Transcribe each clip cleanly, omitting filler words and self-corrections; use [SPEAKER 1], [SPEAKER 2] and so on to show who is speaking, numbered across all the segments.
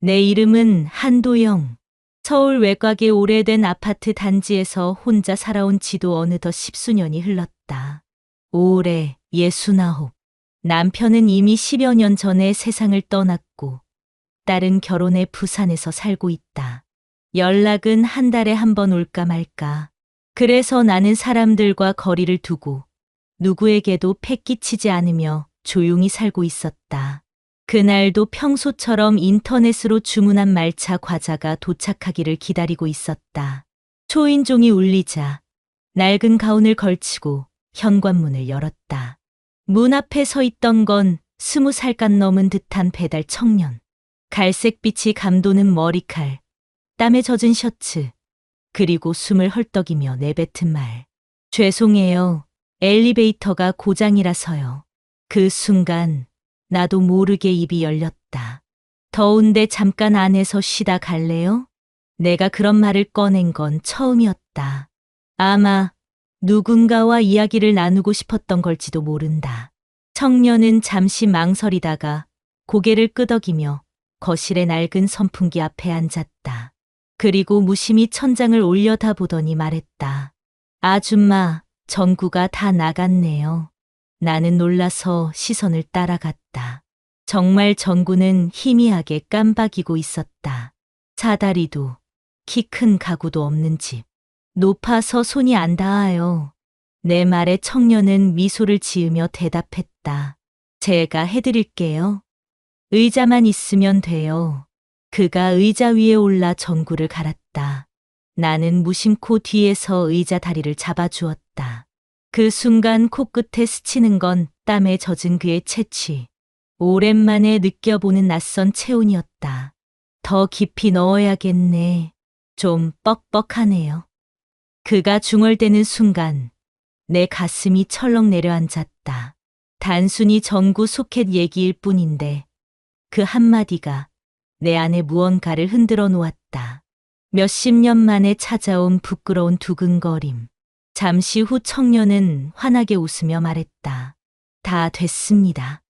[SPEAKER 1] 내 이름은 한도영. 서울 외곽의 오래된 아파트 단지에서 혼자 살아온 지도 어느덧 10수년이 흘렀다. 올해 69. 남편은 이미 10여 년 전에 세상을 떠났고 딸은 결혼해 부산에서 살고 있다. 연락은 한 달에 한 번 올까 말까. 그래서 나는 사람들과 거리를 두고 누구에게도 패끼치지 않으며 조용히 살고 있었다. 그날도 평소처럼 인터넷으로 주문한 말차 과자가 도착하기를 기다리고 있었다. 초인종이 울리자 낡은 가운을 걸치고 현관문을 열었다. 문 앞에 서 있던 건 20살간 넘은 듯한 배달 청년. 갈색빛이 감도는 머리칼, 땀에 젖은 셔츠, 그리고 숨을 헐떡이며 내뱉은 말. 죄송해요. 엘리베이터가 고장이라서요. 그 순간 나도 모르게 입이 열렸다. 더운데 잠깐 안에서 쉬다 갈래요? 내가 그런 말을 꺼낸 건 처음이었다. 아마 누군가와 이야기를 나누고 싶었던 걸지도 모른다. 청년은 잠시 망설이다가 고개를 끄덕이며 거실의 낡은 선풍기 앞에 앉았다. 그리고 무심히 천장을 올려다보더니 말했다. 아줌마, 전구가 다 나갔네요. 나는 놀라서 시선을 따라갔다. 정말 전구는 희미하게 깜박이고 있었다. 사다리도, 키 큰 가구도 없는 집. 높아서 손이 안 닿아요. 내 말에 청년은 미소를 지으며 대답했다. 제가 해드릴게요. 의자만 있으면 돼요. 그가 의자 위에 올라 전구를 갈았다. 나는 무심코 뒤에서 의자 다리를 잡아주었다. 그 순간 코끝에 스치는 건 땀에 젖은 그의 채취. 오랜만에 느껴보는 낯선 체온이었다. 더 깊이 넣어야겠네. 좀 뻑뻑하네요. 그가 중얼대는 순간 내 가슴이 철렁 내려앉았다. 단순히 전구 소켓 얘기일 뿐인데 그 한마디가 내 안에 무언가를 흔들어 놓았다. 몇십 년 만에 찾아온 부끄러운 두근거림. 잠시 후 청년은 환하게 웃으며 말했다. 다 됐습니다.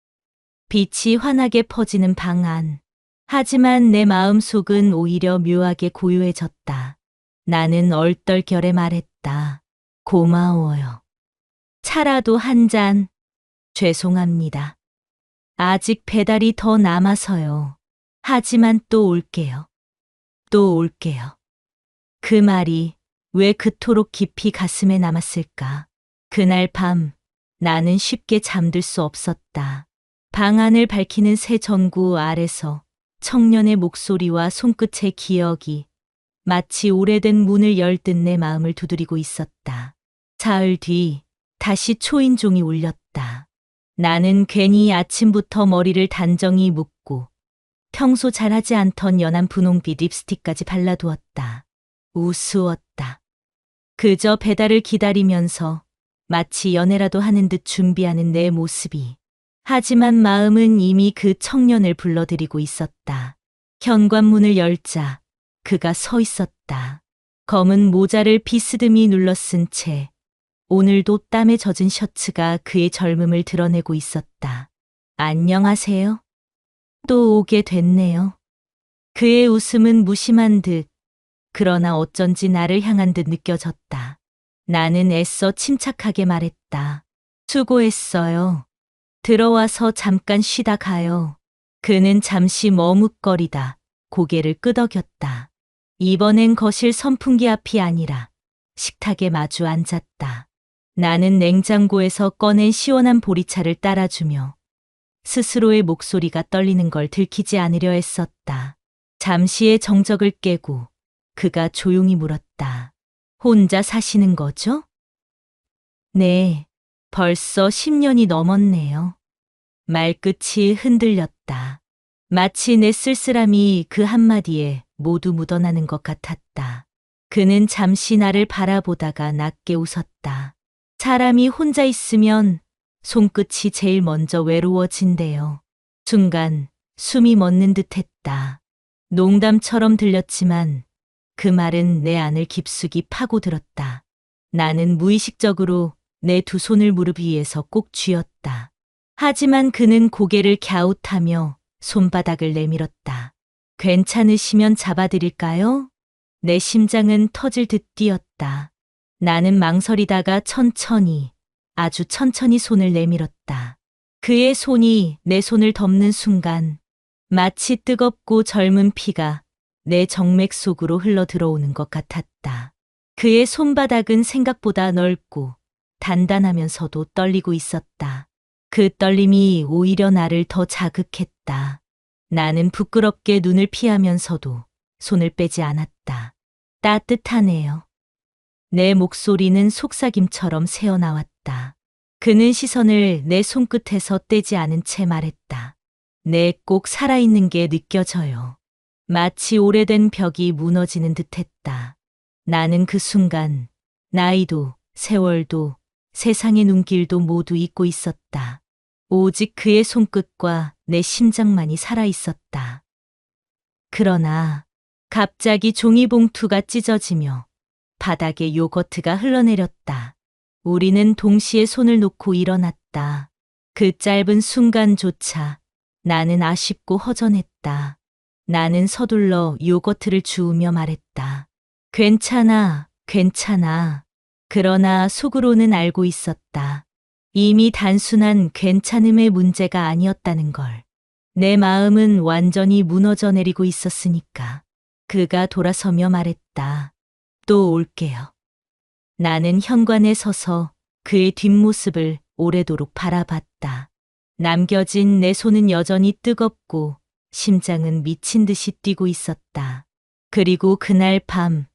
[SPEAKER 1] 빛이 환하게 퍼지는 방 안. 하지만 내 마음속은 오히려 묘하게 고요해졌다. 나는 얼떨결에 말했다. 고마워요. 차라도 한 잔. 죄송합니다. 아직 배달이 더 남아서요. 하지만 또 올게요. 또 올게요. 그 말이 왜 그토록 깊이 가슴에 남았을까? 그날 밤 나는 쉽게 잠들 수 없었다. 방 안을 밝히는 새 전구 아래서 청년의 목소리와 손끝의 기억이 마치 오래된 문을 열듯 내 마음을 두드리고 있었다. 사흘 뒤 다시 초인종이 울렸다. 나는 괜히 아침부터 머리를 단정히 묶고 평소 잘하지 않던 연한 분홍빛 립스틱까지 발라두었다. 우스웠다. 그저 배달을 기다리면서 마치 연애라도 하는 듯 준비하는 내 모습이. 하지만 마음은 이미 그 청년을 불러들이고 있었다. 현관문을 열자 그가 서 있었다. 검은 모자를 비스듬히 눌러쓴 채 오늘도 땀에 젖은 셔츠가 그의 젊음을 드러내고 있었다. 안녕하세요. 또 오게 됐네요. 그의 웃음은 무심한 듯, 그러나 어쩐지 나를 향한 듯 느껴졌다. 나는 애써 침착하게 말했다. 수고했어요. 들어와서 잠깐 쉬다 가요. 그는 잠시 머뭇거리다 고개를 끄덕였다. 이번엔 거실 선풍기 앞이 아니라 식탁에 마주 앉았다. 나는 냉장고에서 꺼낸 시원한 보리차를 따라주며 스스로의 목소리가 떨리는 걸 들키지 않으려 했었다. 잠시의 정적을 깨고 그가 조용히 물었다. 혼자 사시는 거죠? 네, 벌써 10년이 넘었네요. 말끝이 흔들렸다. 마치 내 쓸쓸함이 그 한마디에 모두 묻어나는 것 같았다. 그는 잠시 나를 바라보다가 낮게 웃었다. 사람이 혼자 있으면 손끝이 제일 먼저 외로워진대요. 순간 숨이 멎는 듯했다. 농담처럼 들렸지만 그 말은 내 안을 깊숙이 파고들었다. 나는 무의식적으로 내 두 손을 무릎 위에서 꼭 쥐었다. 하지만 그는 고개를 갸웃하며 손바닥을 내밀었다. 괜찮으시면 잡아드릴까요? 내 심장은 터질 듯 뛰었다. 나는 망설이다가 천천히, 아주 천천히 손을 내밀었다. 그의 손이 내 손을 덮는 순간 마치 뜨겁고 젊은 피가 내 정맥 속으로 흘러 들어오는 것 같았다. 그의 손바닥은 생각보다 넓고 단단하면서도 떨리고 있었다. 그 떨림이 오히려 나를 더 자극했다. 나는 부끄럽게 눈을 피하면서도 손을 빼지 않았다. 따뜻하네요. 내 목소리는 속삭임처럼 새어나왔다. 그는 시선을 내 손끝에서 떼지 않은 채 말했다. 네, 꼭 살아있는 게 느껴져요. 마치 오래된 벽이 무너지는 듯했다. 나는 그 순간 나이도 세월도 세상의 눈길도 모두 잊고 있었다. 오직 그의 손끝과 내 심장만이 살아있었다. 그러나 갑자기 종이봉투가 찢어지며 바닥에 요거트가 흘러내렸다. 우리는 동시에 손을 놓고 일어났다. 그 짧은 순간조차 나는 아쉽고 허전했다. 나는 서둘러 요거트를 주우며 말했다. 괜찮아, 괜찮아. 그러나 속으로는 알고 있었다. 이미 단순한 괜찮음의 문제가 아니었다는 걸. 내 마음은 완전히 무너져 내리고 있었으니까. 그가 돌아서며 말했다. 또 올게요. 나는 현관에 서서 그의 뒷모습을 오래도록 바라봤다. 남겨진 내 손은 여전히 뜨겁고 심장은 미친 듯이 뛰고 있었다. 그리고 그날 밤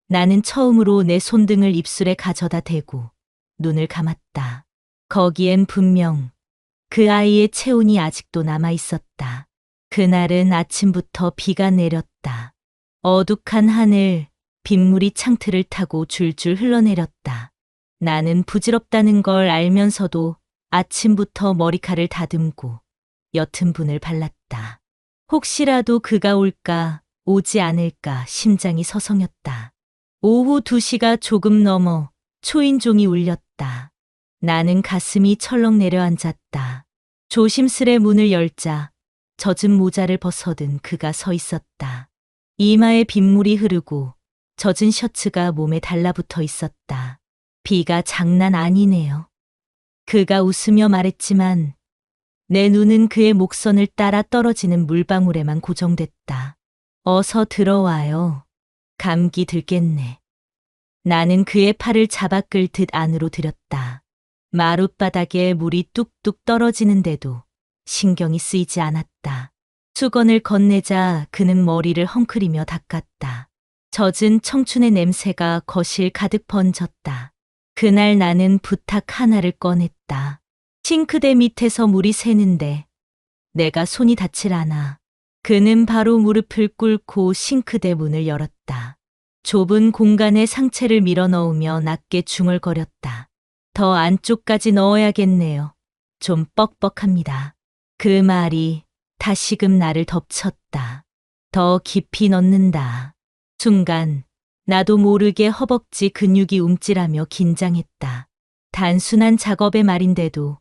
[SPEAKER 1] 나는 처음으로 내 손등을 입술에 가져다 대고 눈을 감았다. 거기엔 분명 그 아이의 체온이 아직도 남아 있었다. 그날은 아침부터 비가 내렸다. 어둑한 하늘, 빗물이 창틀을 타고 줄줄 흘러내렸다. 나는 부질없다는 걸 알면서도 아침부터 머리카락을 다듬고 옅은 분을 발랐다. 혹시라도 그가 올까, 오지 않을까 심장이 서성였다. 오후 2시가 조금 넘어 초인종이 울렸다. 나는 가슴이 철렁 내려앉았다. 조심스레 문을 열자 젖은 모자를 벗어든 그가 서 있었다. 이마에 빗물이 흐르고 젖은 셔츠가 몸에 달라붙어 있었다. 비가 장난 아니네요. 그가 웃으며 말했지만 내 눈은 그의 목선을 따라 떨어지는 물방울에만 고정됐다. 어서 들어와요. 감기 들겠네. 나는 그의 팔을 잡아 끌듯 안으로 들였다. 마룻바닥에 물이 뚝뚝 떨어지는데도 신경이 쓰이지 않았다. 수건을 건네자 그는 머리를 헝클이며 닦았다. 젖은 청춘의 냄새가 거실 가득 번졌다. 그날 나는 부탁 하나를 꺼냈다. 싱크대 밑에서 물이 새는데 내가 손이 닿질 않아. 그는 바로 무릎을 꿇고 싱크대 문을 열었다. 좁은 공간에 상체를 밀어넣으며 낮게 중얼거렸다. 더 안쪽까지 넣어야겠네요. 좀 뻑뻑합니다. 그 말이 다시금 나를 덮쳤다. 더 깊이 넣는다. 순간 나도 모르게 허벅지 근육이 움찔하며 긴장했다. 단순한 작업의 말인데도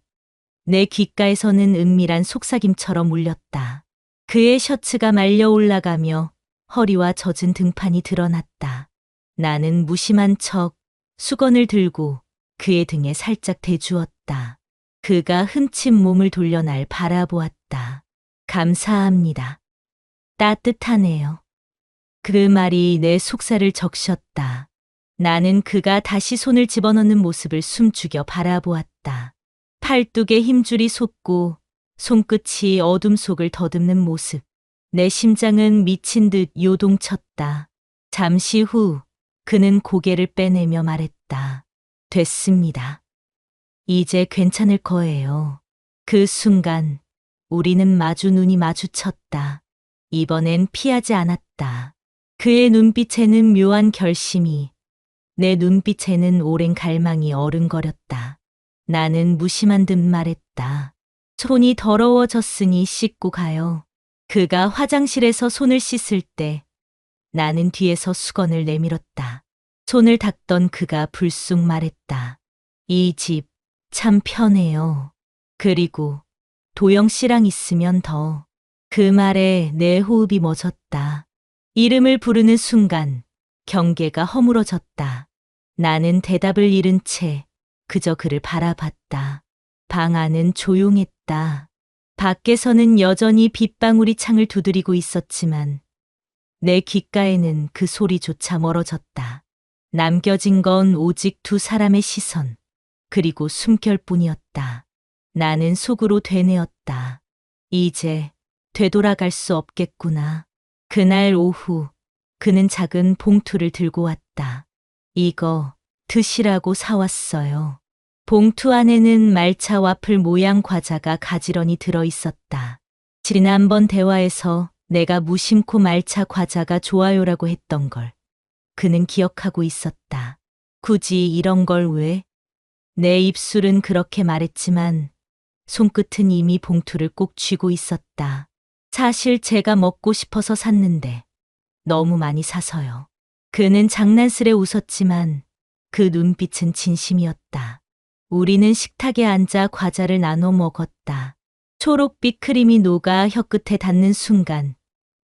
[SPEAKER 1] 내 귓가에서는 은밀한 속삭임처럼 울렸다. 그의 셔츠가 말려 올라가며 허리와 젖은 등판이 드러났다. 나는 무심한 척 수건을 들고 그의 등에 살짝 대주었다. 그가 흠칫 몸을 돌려 날 바라보았다. 감사합니다. 따뜻하네요. 그 말이 내 속살을 적셨다. 나는 그가 다시 손을 집어넣는 모습을 숨죽여 바라보았다. 팔뚝에 힘줄이 솟고 손끝이 어둠 속을 더듬는 모습. 내 심장은 미친 듯 요동쳤다. 잠시 후 그는 고개를 빼내며 말했다. 됐습니다. 이제 괜찮을 거예요. 그 순간 우리는 마주 눈이 마주쳤다. 이번엔 피하지 않았다. 그의 눈빛에는 묘한 결심이, 내 눈빛에는 오랜 갈망이 어른거렸다. 나는 무심한 듯 말했다. 손이 더러워졌으니 씻고 가요. 그가 화장실에서 손을 씻을 때 나는 뒤에서 수건을 내밀었다. 손을 닦던 그가 불쑥 말했다. 이 집 참 편해요. 그리고 도영 씨랑 있으면 더 그 말에 내 호흡이 멎었다. 이름을 부르는 순간 경계가 허물어졌다. 나는 대답을 잃은 채 그저 그를 바라봤다. 방 안은 조용했다. 밖에서는 여전히 빗방울이 창을 두드리고 있었지만 내 귓가에는 그 소리조차 멀어졌다. 남겨진 건 오직 두 사람의 시선, 그리고 숨결뿐이었다. 나는 속으로 되뇌었다. 이제 되돌아갈 수 없겠구나. 그날 오후 그는 작은 봉투를 들고 왔다. 이거 드시라고 사왔어요. 봉투 안에는 말차 와플 모양 과자가 가지런히 들어 있었다. 지난번 대화에서 내가 무심코 말차 과자가 좋아요라고 했던 걸 그는 기억하고 있었다. 굳이 이런 걸 왜? 내 입술은 그렇게 말했지만 손끝은 이미 봉투를 꼭 쥐고 있었다. 사실 제가 먹고 싶어서 샀는데 너무 많이 사서요. 그는 장난스레 웃었지만 그 눈빛은 진심이었다. 우리는 식탁에 앉아 과자를 나눠 먹었다. 초록빛 크림이 녹아 혀끝에 닿는 순간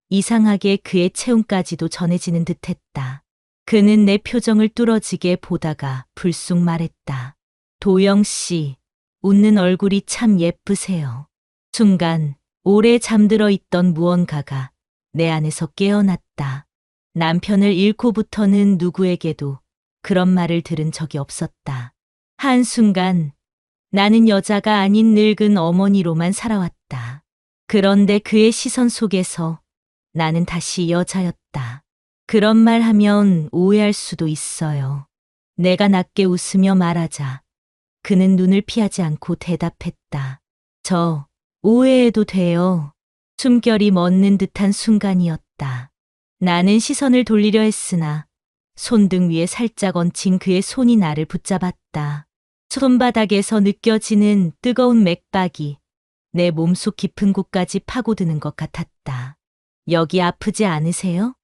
[SPEAKER 1] 이상하게 그의 체온까지도 전해지는 듯했다. 그는 내 표정을 뚫어지게 보다가 불쑥 말했다. 도영 씨, 웃는 얼굴이 참 예쁘세요. 순간 오래 잠들어 있던 무언가가 내 안에서 깨어났다. 남편을 잃고부터는 누구에게도 그런 말을 들은 적이 없었다. 한순간 나는 여자가 아닌 늙은 어머니로만 살아왔다. 그런데 그의 시선 속에서 나는 다시 여자였다. 그런 말 하면 오해할 수도 있어요. 내가 낮게 웃으며 말하자 그는 눈을 피하지 않고 대답했다. 저 오해해도 돼요. 숨결이 멎는 듯한 순간이었다. 나는 시선을 돌리려 했으나 손등 위에 살짝 얹힌 그의 손이 나를 붙잡았다. 손바닥에서 느껴지는 뜨거운 맥박이 내 몸속 깊은 곳까지 파고드는 것 같았다. 여기 아프지 않으세요?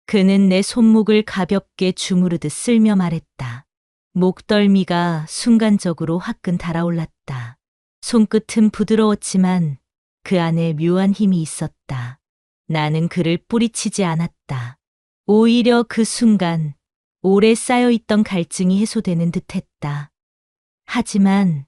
[SPEAKER 1] 그는 내 손목을 가볍게 주무르듯 쓸며 말했다. 목덜미가 순간적으로 화끈 달아올랐다. 손끝은 부드러웠지만 그 안에 묘한 힘이 있었다. 나는 그를 뿌리치지 않았다. 오히려 그 순간 오래 쌓여있던 갈증이 해소되는 듯했다. 하지만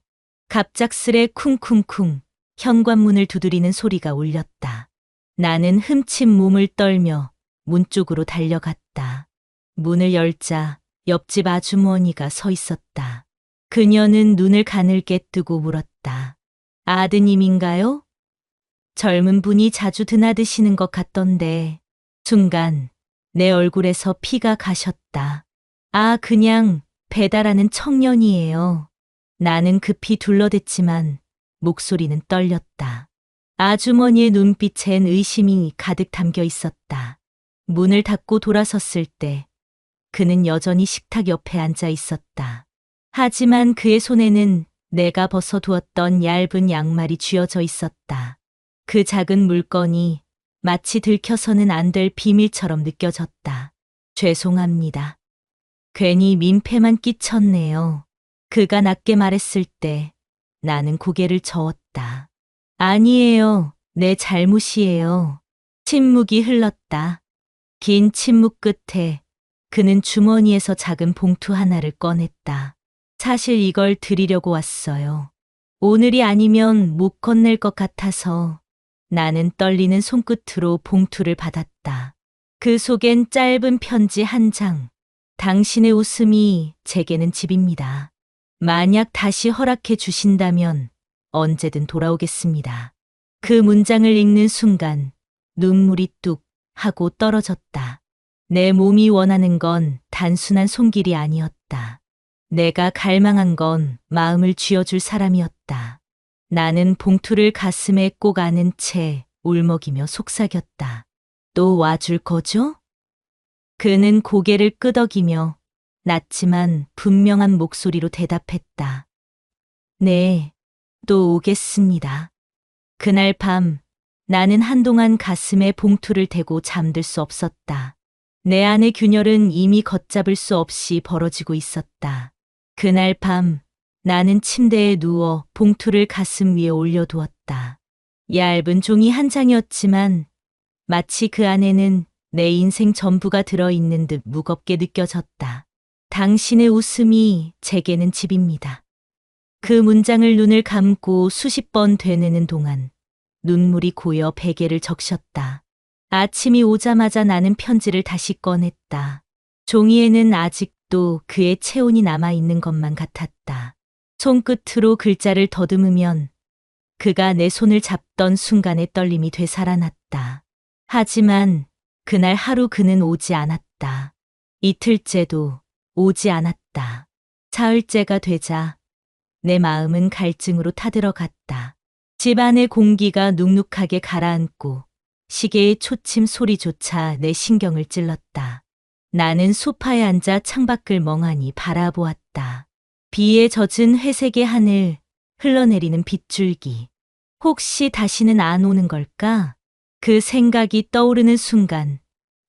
[SPEAKER 1] 갑작스레 쿵쿵쿵 현관문을 두드리는 소리가 울렸다. 나는 흠칫 몸을 떨며 문 쪽으로 달려갔다. 문을 열자 옆집 아주머니가 서 있었다. 그녀는 눈을 가늘게 뜨고 물었다. 아드님인가요? 젊은 분이 자주 드나드시는 것 같던데. 순간 내 얼굴에서 피가 가셨다. 아, 그냥 배달하는 청년이에요. 나는 급히 둘러댔지만 목소리는 떨렸다. 아주머니의 눈빛엔 의심이 가득 담겨 있었다. 문을 닫고 돌아섰을 때 그는 여전히 식탁 옆에 앉아 있었다. 하지만 그의 손에는 내가 벗어두었던 얇은 양말이 쥐어져 있었다. 그 작은 물건이 마치 들켜서는 안 될 비밀처럼 느껴졌다. 죄송합니다. 괜히 민폐만 끼쳤네요. 그가 낮게 말했을 때 나는 고개를 저었다. 아니에요. 내 잘못이에요. 침묵이 흘렀다. 긴 침묵 끝에 그는 주머니에서 작은 봉투 하나를 꺼냈다. 사실 이걸 드리려고 왔어요. 오늘이 아니면 못 건넬 것 같아서. 나는 떨리는 손끝으로 봉투를 받았다. 그 속엔 짧은 편지 한 장. 당신의 웃음이 제게는 집입니다. 만약 다시 허락해 주신다면 언제든 돌아오겠습니다. 그 문장을 읽는 순간 눈물이 뚝 하고 떨어졌다. 내 몸이 원하는 건 단순한 손길이 아니었다. 내가 갈망한 건 마음을 쥐어줄 사람이었다. 나는 봉투를 가슴에 꼭 안은 채 울먹이며 속삭였다. 또 와줄 거죠? 그는 고개를 끄덕이며 낮지만 분명한 목소리로 대답했다. 네, 또 오겠습니다. 그날 밤 나는 한동안 가슴에 봉투를 대고 잠들 수 없었다. 내 안의 균열은 이미 걷잡을 수 없이 벌어지고 있었다. 그날 밤 나는 침대에 누워 봉투를 가슴 위에 올려두었다. 얇은 종이 한 장이었지만 마치 그 안에는 내 인생 전부가 들어있는 듯 무겁게 느껴졌다. 당신의 웃음이 제게는 집입니다. 그 문장을 눈을 감고 수십 번 되뇌는 동안 눈물이 고여 베개를 적셨다. 아침이 오자마자 나는 편지를 다시 꺼냈다. 종이에는 아직도 그의 체온이 남아있는 것만 같았다. 손끝으로 글자를 더듬으면 그가 내 손을 잡던 순간의 떨림이 되살아났다. 하지만 그날 하루 그는 오지 않았다. 이틀째도 오지 않았다. 사흘째가 되자 내 마음은 갈증으로 타들어갔다. 집 안의 공기가 눅눅하게 가라앉고 시계의 초침 소리조차 내 신경을 찔렀다. 나는 소파에 앉아 창밖을 멍하니 바라보았다. 비에 젖은 회색의 하늘, 흘러내리는 빗줄기. 혹시 다시는 안 오는 걸까? 그 생각이 떠오르는 순간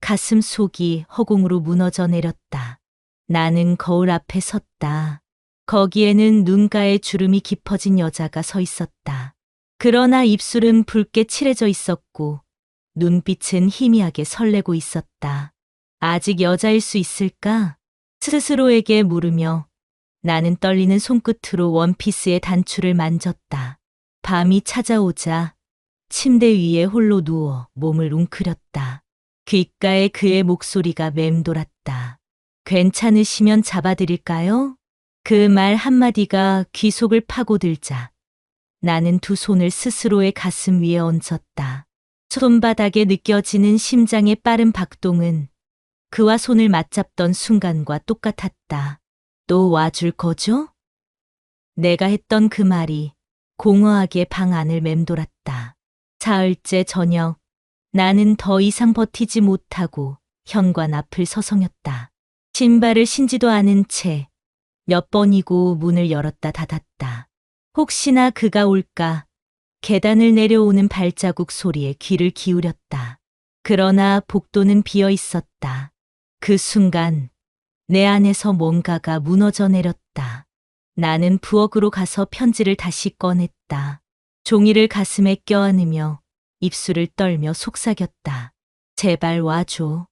[SPEAKER 1] 가슴 속이 허공으로 무너져 내렸다. 나는 거울 앞에 섰다. 거기에는 눈가에 주름이 깊어진 여자가 서 있었다. 그러나 입술은 붉게 칠해져 있었고 눈빛은 희미하게 설레고 있었다. 아직 여자일 수 있을까? 스스로에게 물으며 나는 떨리는 손끝으로 원피스의 단추를 만졌다. 밤이 찾아오자 침대 위에 홀로 누워 몸을 웅크렸다. 귓가에 그의 목소리가 맴돌았다. 괜찮으시면 잡아드릴까요? 그 말 한마디가 귀속을 파고들자 나는 두 손을 스스로의 가슴 위에 얹었다. 손바닥에 느껴지는 심장의 빠른 박동은 그와 손을 맞잡던 순간과 똑같았다. 또 와줄 거죠? 내가 했던 그 말이 공허하게 방 안을 맴돌았다. 사흘째 저녁, 나는 더 이상 버티지 못하고 현관 앞을 서성였다. 신발을 신지도 않은 채 몇 번이고 문을 열었다 닫았다. 혹시나 그가 올까 계단을 내려오는 발자국 소리에 귀를 기울였다. 그러나 복도는 비어 있었다. 그 순간 내 안에서 뭔가가 무너져 내렸다. 나는 부엌으로 가서 편지를 다시 꺼냈다. 종이를 가슴에 껴안으며 입술을 떨며 속삭였다. 제발 와줘.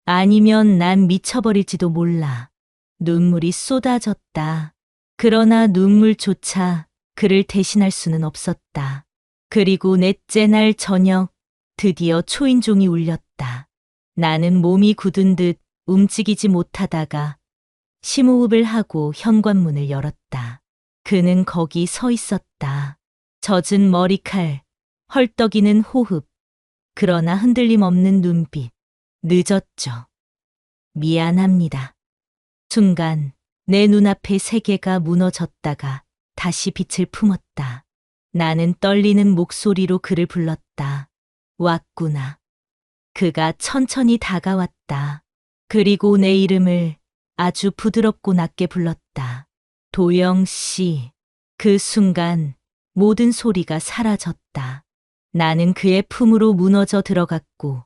[SPEAKER 1] 아니면 난 미쳐버릴지도 몰라. 눈물이 쏟아졌다. 그러나 눈물조차 그를 대신할 수는 없었다. 그리고 넷째 날 저녁 드디어 초인종이 울렸다. 나는 몸이 굳은 듯 움직이지 못하다가 심호흡을 하고 현관문을 열었다. 그는 거기 서 있었다. 젖은 머리칼, 헐떡이는 호흡, 그러나 흔들림 없는 눈빛. 늦었죠. 미안합니다. 순간 내 눈앞의 세계가 무너졌다가 다시 빛을 품었다. 나는 떨리는 목소리로 그를 불렀다. 왔구나. 그가 천천히 다가왔다. 그리고 내 이름을 아주 부드럽고 낮게 불렀다. 도영 씨. 그 순간 모든 소리가 사라졌다. 나는 그의 품으로 무너져 들어갔고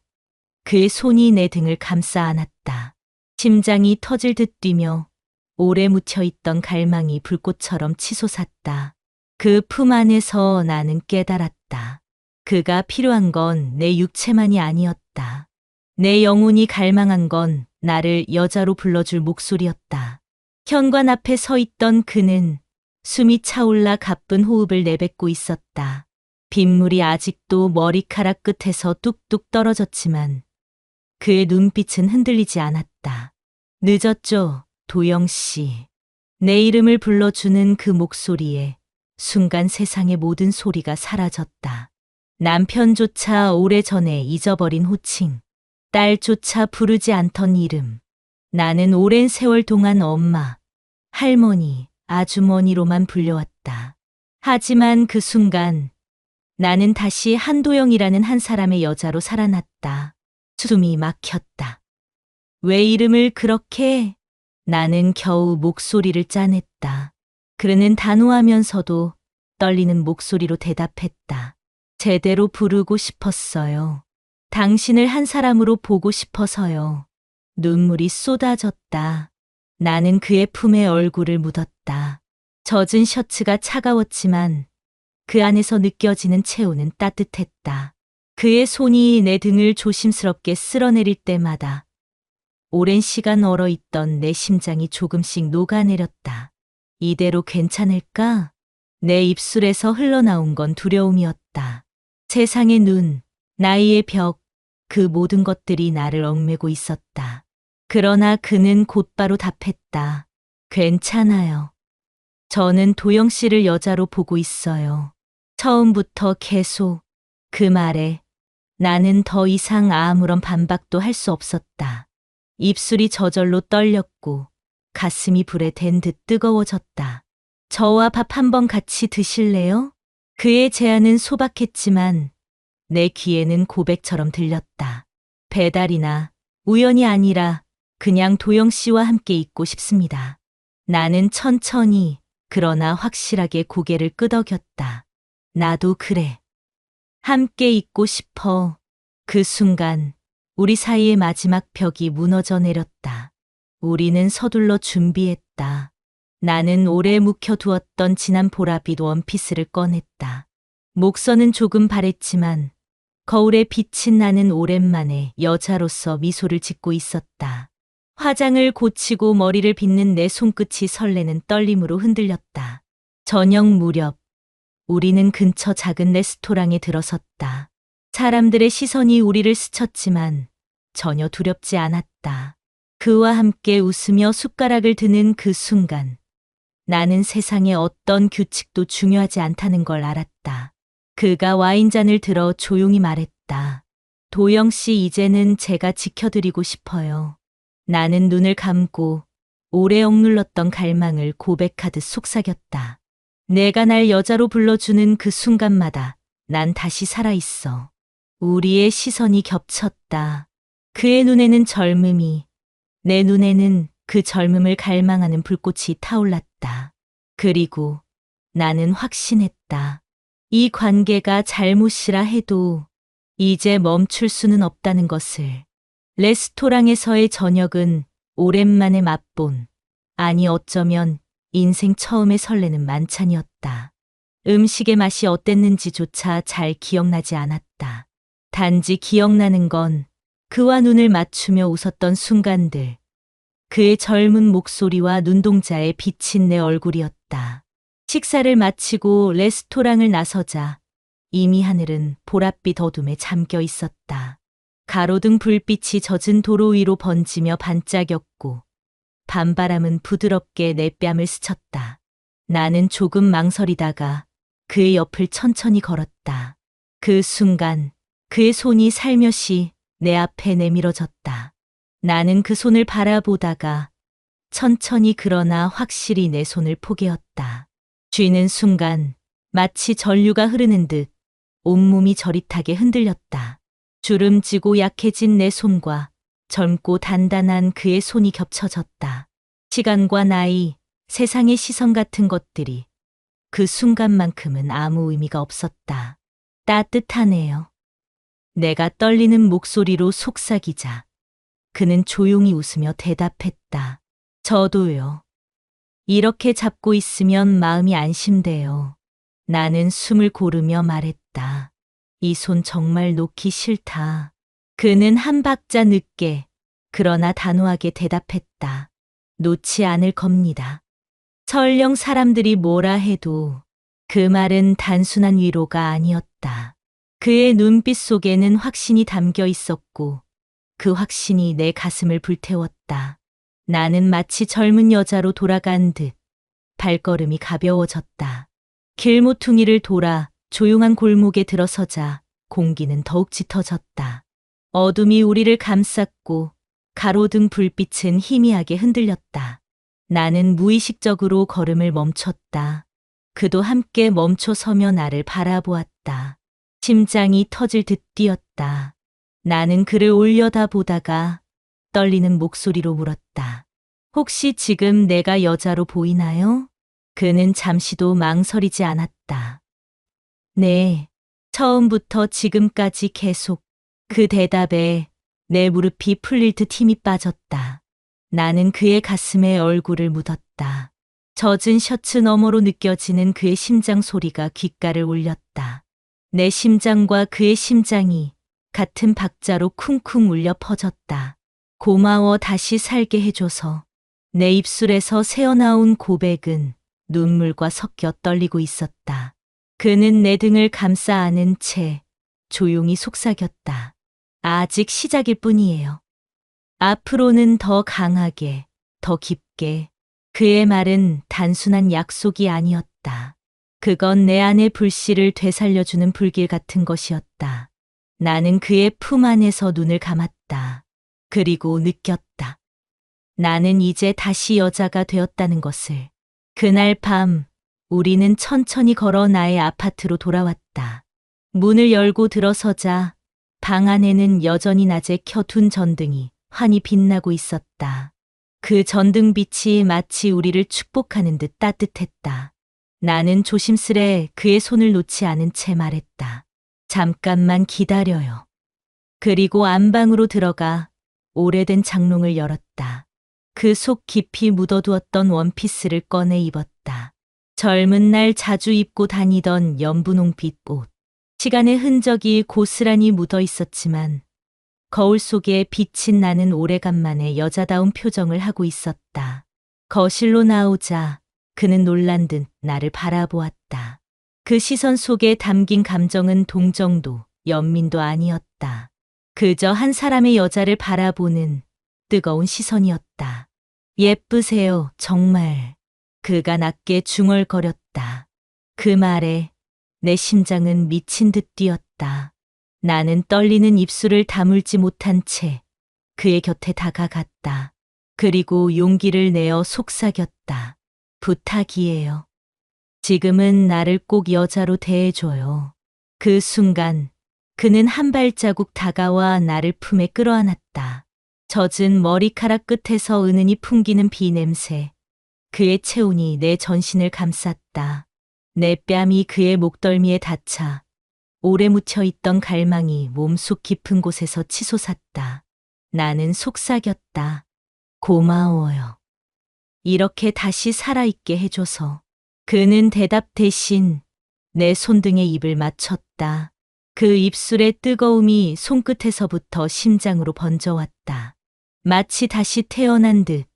[SPEAKER 1] 그의 손이 내 등을 감싸 안았다. 심장이 터질 듯 뛰며 오래 묻혀있던 갈망이 불꽃처럼 치솟았다. 그 품 안에서 나는 깨달았다. 그가 필요한 건 내 육체만이 아니었다. 내 영혼이 갈망한 건 나를 여자로 불러줄 목소리였다. 현관 앞에 서 있던 그는 숨이 차올라 가쁜 호흡을 내뱉고 있었다. 빗물이 아직도 머리카락 끝에서 뚝뚝 떨어졌지만 그의 눈빛은 흔들리지 않았다. 늦었죠, 도영 씨. 내 이름을 불러주는 그 목소리에 순간 세상의 모든 소리가 사라졌다. 남편조차 오래전에 잊어버린 호칭, 딸조차 부르지 않던 이름. 나는 오랜 세월 동안 엄마, 할머니, 아주머니로만 불려왔다. 하지만 그 순간 나는 다시 한도영이라는 한 사람의 여자로 살아났다. 숨이 막혔다. 왜 이름을 그렇게? 나는 겨우 목소리를 짜냈다. 그는 단호하면서도 떨리는 목소리로 대답했다. 제대로 부르고 싶었어요. 당신을 한 사람으로 보고 싶어서요. 눈물이 쏟아졌다. 나는 그의 품에 얼굴을 묻었다. 젖은 셔츠가 차가웠지만 그 안에서 느껴지는 체온은 따뜻했다. 그의 손이 내 등을 조심스럽게 쓸어내릴 때마다 오랜 시간 얼어있던 내 심장이 조금씩 녹아내렸다. 이대로 괜찮을까? 내 입술에서 흘러나온 건 두려움이었다. 세상의 눈, 나이의 벽, 그 모든 것들이 나를 얽매고 있었다. 그러나 그는 곧바로 답했다. 괜찮아요. 저는 도영 씨를 여자로 보고 있어요. 처음부터 계속. 그 말에 나는 더 이상 아무런 반박도 할 수 없었다. 입술이 저절로 떨렸고 가슴이 불에 댄 듯 뜨거워졌다. 저와 밥 한 번 같이 드실래요? 그의 제안은 소박했지만 내 귀에는 고백처럼 들렸다. 배달이나 우연이 아니라 그냥 도영 씨와 함께 있고 싶습니다. 나는 천천히 그러나 확실하게 고개를 끄덕였다. 나도 그래. 함께 있고 싶어. 그 순간 우리 사이의 마지막 벽이 무너져 내렸다. 우리는 서둘러 준비했다. 나는 오래 묵혀두었던 진한 보랏빛 원피스를 꺼냈다. 목선은 조금 바랬지만 거울에 비친 나는 오랜만에 여자로서 미소를 짓고 있었다. 화장을 고치고 머리를 빗는 내 손끝이 설레는 떨림으로 흔들렸다. 저녁 무렵 우리는 근처 작은 레스토랑에 들어섰다. 사람들의 시선이 우리를 스쳤지만 전혀 두렵지 않았다. 그와 함께 웃으며 숟가락을 드는 그 순간 나는 세상의 어떤 규칙도 중요하지 않다는 걸 알았다. 그가 와인잔을 들어 조용히 말했다. 도영 씨, 이제는 제가 지켜드리고 싶어요. 나는 눈을 감고 오래 억눌렀던 갈망을 고백하듯 속삭였다. 내가 날 여자로 불러주는 그 순간마다 난 다시 살아있어. 우리의 시선이 겹쳤다. 그의 눈에는 젊음이, 내 눈에는 그 젊음을 갈망하는 불꽃이 타올랐다. 그리고 나는 확신했다. 이 관계가 잘못이라 해도 이제 멈출 수는 없다는 것을. 레스토랑에서의 저녁은 오랜만에 맛본, 아니 어쩌면 인생 처음에 설레는 만찬이었다. 음식의 맛이 어땠는지조차 잘 기억나지 않았다. 단지 기억나는 건 그와 눈을 맞추며 웃었던 순간들, 그의 젊은 목소리와 눈동자에 비친 내 얼굴이었다. 식사를 마치고 레스토랑을 나서자 이미 하늘은 보랏빛 어둠에 잠겨 있었다. 가로등 불빛이 젖은 도로 위로 번지며 반짝였고 밤바람은 부드럽게 내 뺨을 스쳤다. 나는 조금 망설이다가 그의 옆을 천천히 걸었다. 그 순간 그의 손이 살며시 내 앞에 내밀어졌다. 나는 그 손을 바라보다가 천천히 그러나 확실히 내 손을 포개었다. 쥐는 순간 마치 전류가 흐르는 듯 온몸이 저릿하게 흔들렸다. 주름지고 약해진 내 손과 젊고 단단한 그의 손이 겹쳐졌다. 시간과 나이, 세상의 시선 같은 것들이 그 순간만큼은 아무 의미가 없었다. 따뜻하네요. 내가 떨리는 목소리로 속삭이자 그는 조용히 웃으며 대답했다. 저도요. 이렇게 잡고 있으면 마음이 안심돼요. 나는 숨을 고르며 말했다. 이 손 정말 놓기 싫다. 그는 한 박자 늦게 그러나 단호하게 대답했다. 놓지 않을 겁니다. 설령 사람들이 뭐라 해도 그 말은 단순한 위로가 아니었다. 그의 눈빛 속에는 확신이 담겨 있었고 그 확신이 내 가슴을 불태웠다. 나는 마치 젊은 여자로 돌아간 듯 발걸음이 가벼워졌다. 길모퉁이를 돌아 조용한 골목에 들어서자 공기는 더욱 짙어졌다. 어둠이 우리를 감쌌고 가로등 불빛은 희미하게 흔들렸다. 나는 무의식적으로 걸음을 멈췄다. 그도 함께 멈춰서며 나를 바라보았다. 심장이 터질 듯 뛰었다. 나는 그를 올려다보다가 떨리는 목소리로 물었다. 혹시 지금 내가 여자로 보이나요? 그는 잠시도 망설이지 않았다. 네, 처음부터 지금까지 계속. 그 대답에 내 무릎이 풀릴 듯 힘이 빠졌다. 나는 그의 가슴에 얼굴을 묻었다. 젖은 셔츠 너머로 느껴지는 그의 심장 소리가 귓가를 울렸다. 내 심장과 그의 심장이 같은 박자로 쿵쿵 울려 퍼졌다. 고마워 다시 살게 해줘서. 내 입술에서 새어나온 고백은 눈물과 섞여 떨리고 있었다. 그는 내 등을 감싸 안은 채 조용히 속삭였다. 아직 시작일 뿐이에요. 앞으로는 더 강하게, 더 깊게. 그의 말은 단순한 약속이 아니었다. 그건 내 안의 불씨를 되살려주는 불길 같은 것이었다. 나는 그의 품 안에서 눈을 감았다. 그리고 느꼈다. 나는 이제 다시 여자가 되었다는 것을. 그날 밤, 우리는 천천히 걸어 나의 아파트로 돌아왔다. 문을 열고 들어서자 방 안에는 여전히 낮에 켜둔 전등이 환히 빛나고 있었다. 그 전등빛이 마치 우리를 축복하는 듯 따뜻했다. 나는 조심스레 그의 손을 놓지 않은 채 말했다. 잠깐만 기다려요. 그리고 안방으로 들어가 오래된 장롱을 열었다. 그 속 깊이 묻어두었던 원피스를 꺼내 입었다. 젊은 날 자주 입고 다니던 연분홍빛 옷. 시간의 흔적이 고스란히 묻어 있었지만 거울 속에 빛이 나는 오래간만에 여자다운 표정을 하고 있었다. 거실로 나오자 그는 놀란 듯 나를 바라보았다. 그 시선 속에 담긴 감정은 동정도, 연민도 아니었다. 그저 한 사람의 여자를 바라보는 뜨거운 시선이었다. 예쁘세요, 정말. 그가 낮게 중얼거렸다. 그 말에 내 심장은 미친 듯 뛰었다. 나는 떨리는 입술을 다물지 못한 채 그의 곁에 다가갔다. 그리고 용기를 내어 속삭였다. 부탁이에요. 지금은 나를 꼭 여자로 대해줘요. 그 순간 그는 한 발자국 다가와 나를 품에 끌어안았다. 젖은 머리카락 끝에서 은은히 풍기는 비냄새. 그의 체온이 내 전신을 감쌌다. 내 뺨이 그의 목덜미에 닿자 오래 묻혀있던 갈망이 몸속 깊은 곳에서 치솟았다. 나는 속삭였다. 고마워요. 이렇게 다시 살아있게 해줘서. 그는 대답 대신 내 손등에 입을 맞췄다. 그 입술의 뜨거움이 손끝에서부터 심장으로 번져왔다. 마치 다시 태어난 듯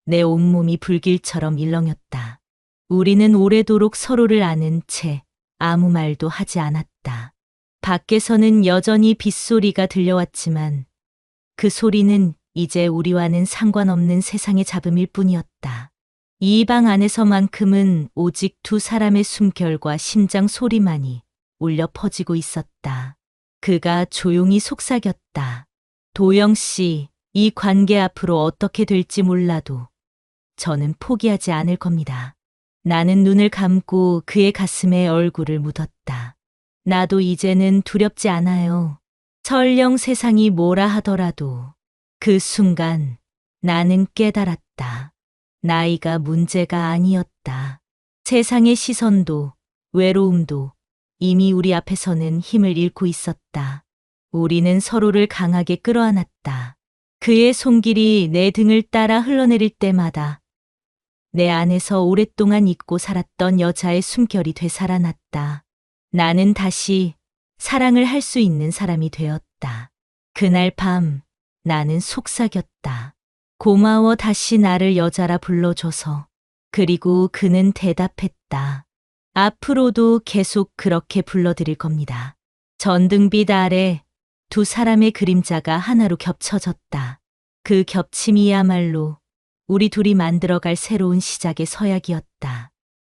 [SPEAKER 1] 내 온몸이 불길처럼 일렁였다. 우리는 오래도록 서로를 아는 채 아무 말도 하지 않았다. 밖에서는 여전히 빗소리가 들려왔지만 그 소리는 이제 우리와는 상관없는 세상의 잡음일 뿐이었다. 이 방 안에서만큼은 오직 두 사람의 숨결과 심장 소리만이 울려 퍼지고 있었다. 그가 조용히 속삭였다. 도영 씨, 이 관계 앞으로 어떻게 될지 몰라도 저는 포기하지 않을 겁니다. 나는 눈을 감고 그의 가슴에 얼굴을 묻었다. 나도 이제는 두렵지 않아요. 설령 세상이 뭐라 하더라도. 그 순간 나는 깨달았다. 나이가 문제가 아니었다. 세상의 시선도 외로움도 이미 우리 앞에서는 힘을 잃고 있었다. 우리는 서로를 강하게 끌어안았다. 그의 손길이 내 등을 따라 흘러내릴 때마다 내 안에서 오랫동안 잊고 살았던 여자의 숨결이 되살아났다. 나는 다시 사랑을 할 수 있는 사람이 되었다. 그날 밤 나는 속삭였다. 고마워 다시 나를 여자라 불러줘서. 그리고 그는 대답했다. 앞으로도 계속 그렇게 불러드릴 겁니다. 전등빛 아래 두 사람의 그림자가 하나로 겹쳐졌다. 그 겹침이야말로 우리 둘이 만들어갈 새로운 시작의 서약이었다.